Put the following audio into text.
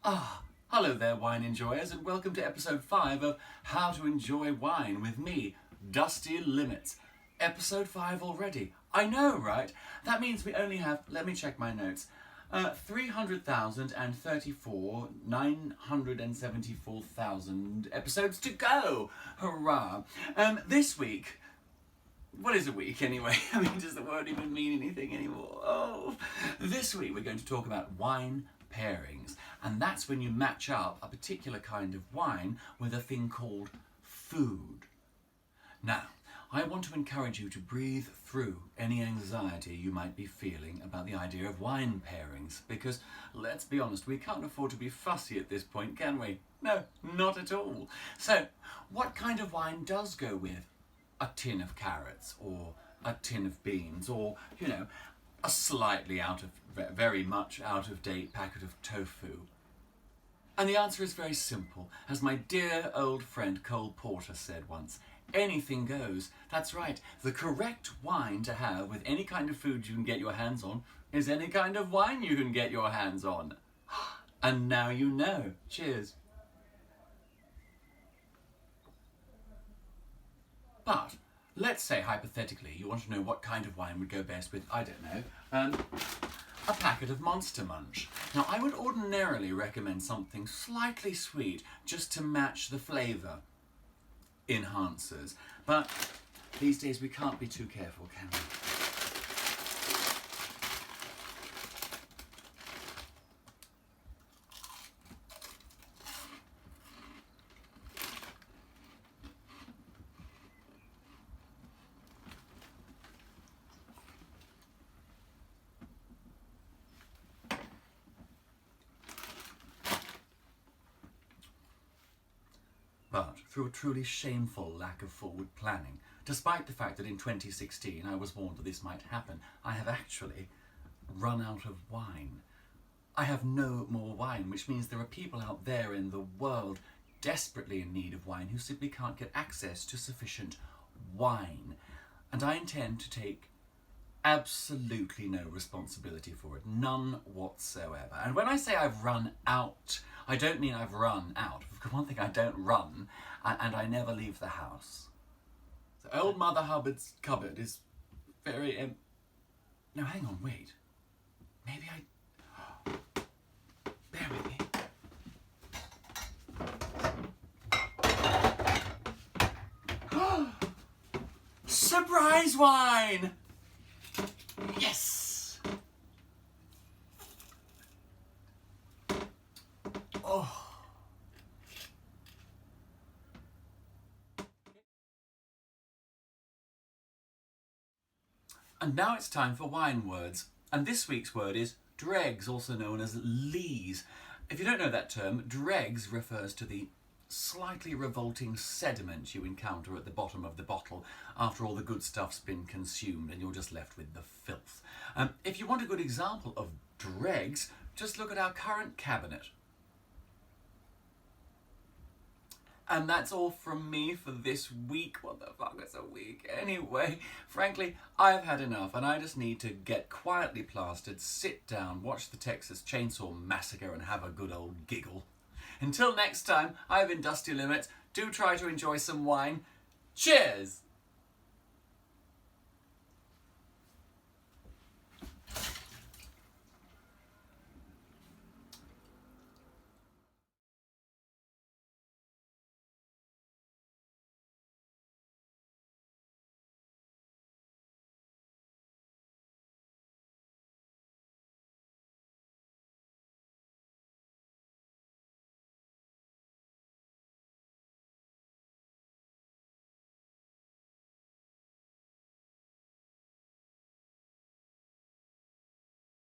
Hello there, wine enjoyers, and welcome to episode 5 of How to Enjoy Wine with me, Dusty Limits. Episode 5 already. I know, right? That means we only have, let me check my notes, 974,000 episodes to go. Hurrah. This week, what is a week anyway? I mean, does the word even mean anything anymore? Oh, this week we're going to talk about wine pairings, and that's when you match up a particular kind of wine with a thing called food. Now, I want to encourage you to breathe through any anxiety you might be feeling about the idea of wine pairings, because, let's be honest, we can't afford to be fussy at this point, can we? No, not at all. So, what kind of wine does go with a tin of carrots, or a tin of beans, or, a slightly very much out of date packet of tofu? And the answer is very simple. As my dear old friend Cole Porter said once, anything goes. That's right. The correct wine to have with any kind of food you can get your hands on is any kind of wine you can get your hands on. And now you know. Cheers. But let's say, hypothetically, you want to know what kind of wine would go best with, I don't know, a packet of Monster Munch. Now, I would ordinarily recommend something slightly sweet just to match the flavour enhancers. But these days we can't be too careful, can we? But through a truly shameful lack of forward planning, despite the fact that in 2016 I was warned that this might happen, I have actually run out of wine. I have no more wine, which means there are people out there in the world desperately in need of wine who simply can't get access to sufficient wine. And I intend to take absolutely no responsibility for it, none whatsoever. And when I say I've run out, I don't mean I've run out. For one thing, I don't run, and I never leave the house. So old Mother Hubbard's cupboard is very No, hang on, wait. Maybe bear with me. Surprise wine! Yes! Oh. And now it's time for wine words. And this week's word is dregs, also known as lees. If you don't know that term, dregs refers to the slightly revolting sediment you encounter at the bottom of the bottle after all the good stuff's been consumed and you're just left with the filth. If you want a good example of dregs, just look at our current cabinet. And that's all from me for this week. What the fuck is a week? Anyway, frankly, I've had enough and I just need to get quietly plastered, sit down, watch the Texas Chainsaw Massacre and have a good old giggle. Until next time, I've been Dusty Limits. Do try to enjoy some wine. Cheers!